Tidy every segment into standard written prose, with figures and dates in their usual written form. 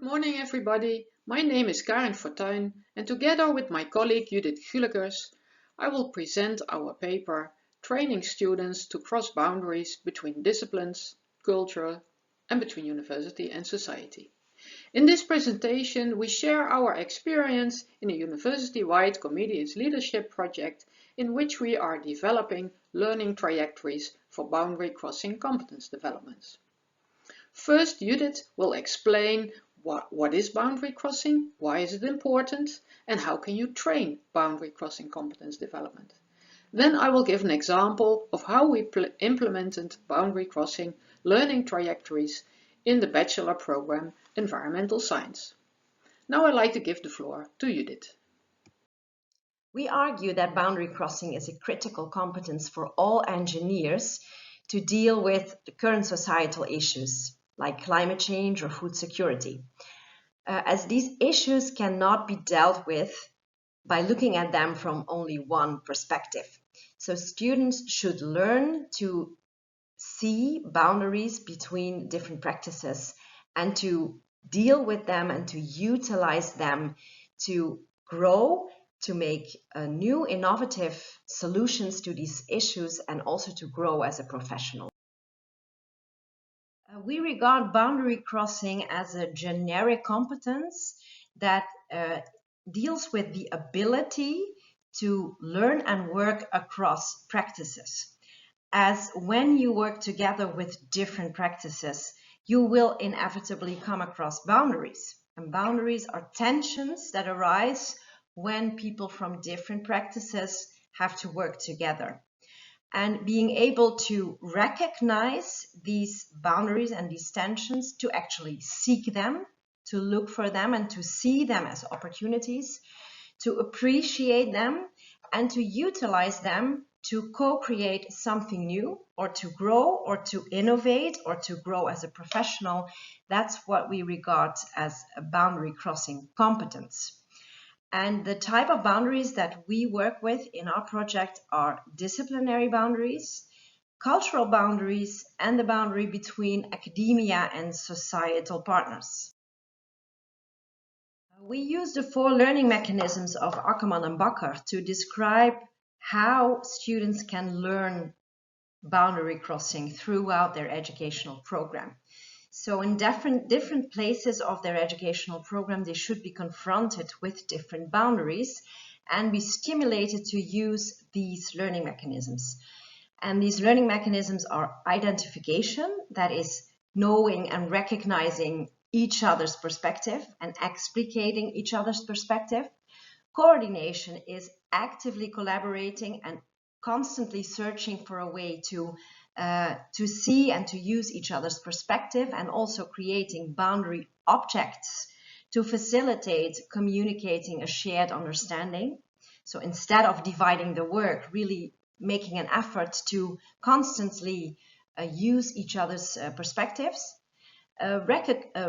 morning, everybody. My name is Karin Fortuyn, and together with my colleague Judith Gulegers, I will present our paper Training Students to Cross Boundaries Between Disciplines, Culture, and Between University and Society. In this presentation, we share our experience in a university-wide Comedians Leadership project in which we are developing learning trajectories for boundary crossing competence developments. First, Judith will explain what is boundary crossing, why is it important, and how can you train boundary crossing competence development. Then I will give an example of how we implemented boundary crossing learning trajectories in the bachelor program Environmental Science. Now I'd like to give the floor to Judith. We argue that boundary crossing is a critical competence for all engineers to deal with the current societal issues like climate change or food security, as these issues cannot be dealt with by looking at them from only one perspective. So students should learn to see boundaries between different practices and to deal with them and to utilize them to grow, to make new innovative solutions to these issues, and also to grow as a professional. We regard boundary crossing as a generic competence that deals with the ability to learn and work across practices. As when you work together with different practices, you will inevitably come across boundaries. And boundaries are tensions that arise when people from different practices have to work together. And being able to recognize these boundaries and these tensions, to actually seek them, to look for them and to see them as opportunities, to appreciate them and to utilize them to co-create something new, or to grow, or to innovate, or to grow as a professional. That's what we regard as a boundary crossing competence. And the type of boundaries that we work with in our project are disciplinary boundaries, cultural boundaries, and the boundary between academia and societal partners. We use the 4 learning mechanisms of Ackerman and Bakker to describe how students can learn boundary crossing throughout their educational program. So in different places of their educational program, they should be confronted with different boundaries and be stimulated to use these learning mechanisms. And these learning mechanisms are identification, that is knowing and recognizing each other's perspective and explicating each other's perspective. Coordination is actively collaborating and constantly searching for a way to see and to use each other's perspective, and also creating boundary objects to facilitate communicating a shared understanding. So instead of dividing the work, really making an effort to constantly use each other's perspectives.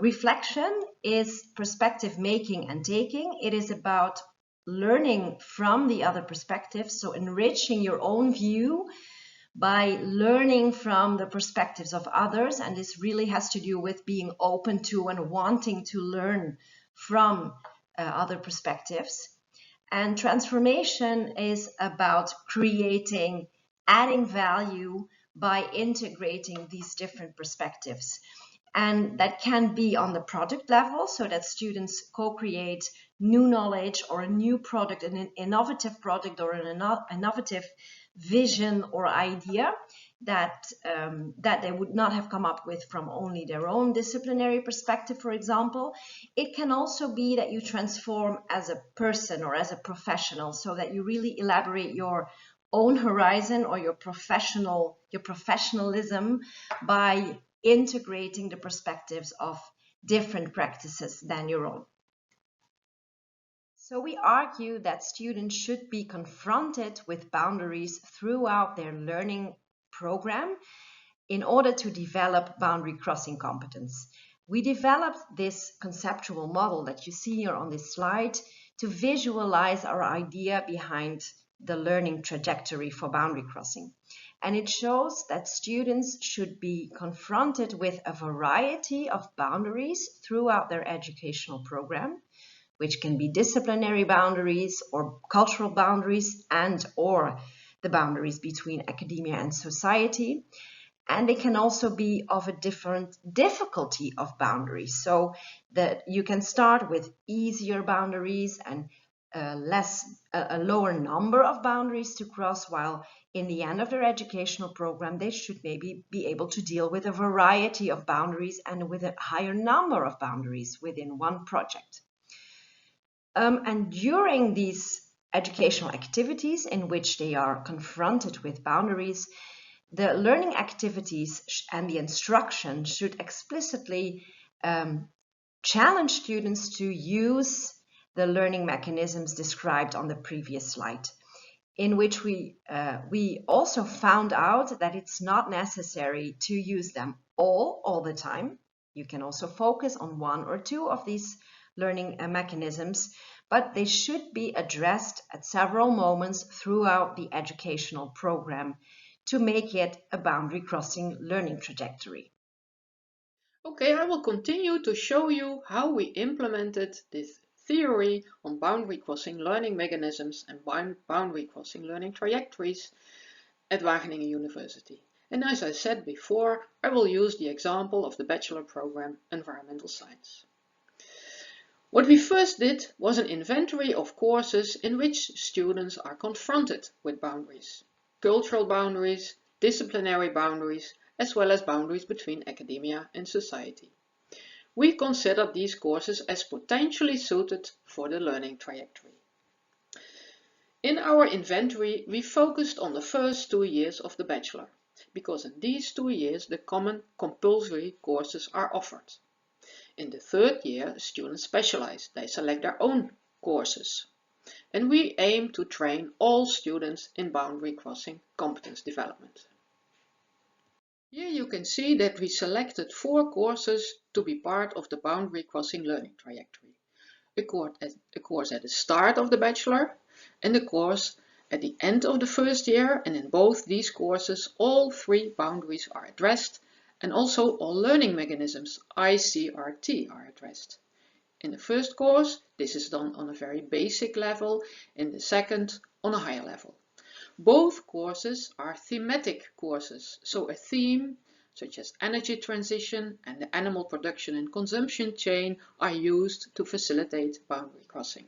Reflection is perspective making and taking. It is about learning from the other perspective, so enriching your own view by learning from the perspectives of others, and this really has to do with being open to and wanting to learn from other perspectives. And transformation is about creating, adding value by integrating these different perspectives. And that can be on the product level, so that students co-create new knowledge or a new product, an innovative product or an innovative vision or idea that they would not have come up with from only their own disciplinary perspective, for example. It can also be that you transform as a person or as a professional, so that you really elaborate your own horizon or your professionalism by integrating the perspectives of different practices than your own. So we argue that students should be confronted with boundaries throughout their learning program in order to develop boundary crossing competence. We developed this conceptual model that you see here on this slide to visualize our idea behind the learning trajectory for boundary crossing. And it shows that students should be confronted with a variety of boundaries throughout their educational program, which can be disciplinary boundaries or cultural boundaries and or the boundaries between academia and society. And they can also be of a different difficulty of boundaries. So that you can start with easier boundaries and a lower number of boundaries to cross, while in the end of their educational program, they should maybe be able to deal with a variety of boundaries and with a higher number of boundaries within one project. And during these educational activities in which they are confronted with boundaries, the learning activities and the instruction should explicitly challenge students to use the learning mechanisms described on the previous slide, in which we also found out that it's not necessary to use them all the time. You can also focus on one or two of these learning mechanisms, but they should be addressed at several moments throughout the educational program to make it a boundary crossing learning trajectory. Okay, I will continue to show you how we implemented this theory on boundary crossing learning mechanisms and boundary crossing learning trajectories at Wageningen University. And as I said before, I will use the example of the bachelor program Environmental Science. What we first did was an inventory of courses in which students are confronted with boundaries, cultural boundaries, disciplinary boundaries, as well as boundaries between academia and society. We considered these courses as potentially suited for the learning trajectory. In our inventory, we focused on the first 2 years of the bachelor, because in these 2 years the common compulsory courses are offered. In the third year, students specialize, they select their own courses. And we aim to train all students in boundary crossing competence development. Here you can see that we selected 4 courses to be part of the boundary crossing learning trajectory. A course at the start of the bachelor and a course at the end of the first year, and in both these courses all 3 boundaries are addressed and also all learning mechanisms ICRT are addressed. In the first course, this is done on a very basic level, in the second on a higher level. Both courses are thematic courses, so a theme such as energy transition and the animal production and consumption chain are used to facilitate boundary crossing.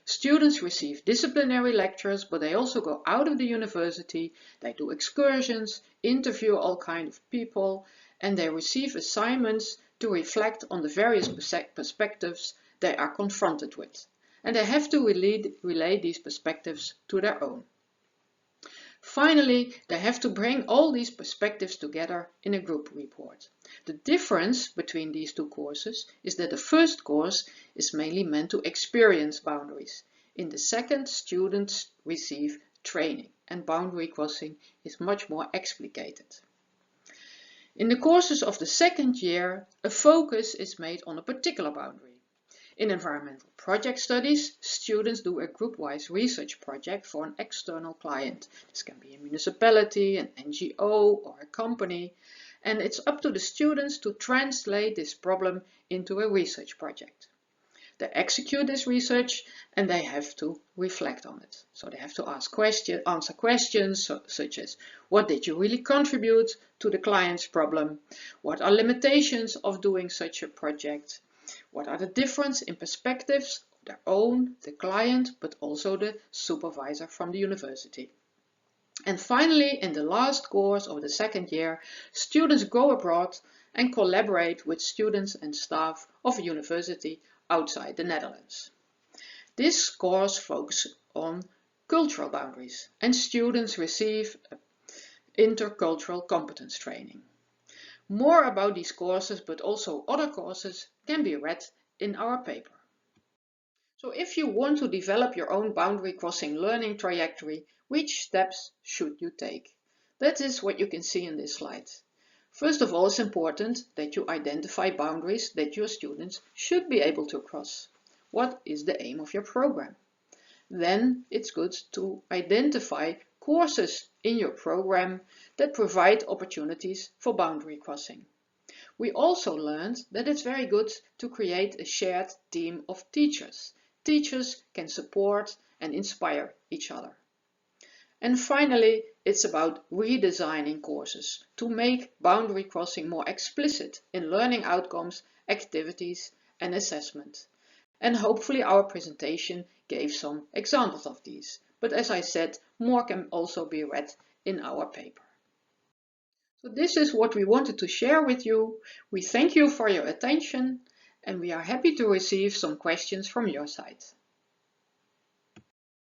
Students receive disciplinary lectures, but they also go out of the university, they do excursions, interview all kinds of people, and they receive assignments to reflect on the various perspectives they are confronted with. And they have to relate these perspectives to their own. Finally, they have to bring all these perspectives together in a group report. The difference between these 2 courses is that the first course is mainly meant to experience boundaries. In the second, students receive training, and boundary crossing is much more explicated. In the courses of the second year, a focus is made on a particular boundary. In environmental project studies, students do a group-wise research project for an external client. This can be a municipality, an NGO, or a company, and it's up to the students to translate this problem into a research project. They execute this research and they have to reflect on it. So they have to answer questions such as, what did you really contribute to the client's problem? What are limitations of doing such a project? What are the differences in perspectives of their own, the client, but also the supervisor from the university? And finally, in the last course of the second year, students go abroad and collaborate with students and staff of a university outside the Netherlands. This course focuses on cultural boundaries, and students receive intercultural competence training. More about these courses, but also other courses, can be read in our paper. So if you want to develop your own boundary crossing learning trajectory, which steps should you take? That is what you can see in this slide. First of all, it's important that you identify boundaries that your students should be able to cross. What is the aim of your program? Then it's good to identify courses in your program that provide opportunities for boundary crossing. We also learned that it's very good to create a shared team of teachers. Teachers can support and inspire each other. And finally, it's about redesigning courses to make boundary crossing more explicit in learning outcomes, activities and assessment. And hopefully our presentation gave some examples of these. But as I said, more can also be read in our paper. So this is what we wanted to share with you. We thank you for your attention and we are happy to receive some questions from your side.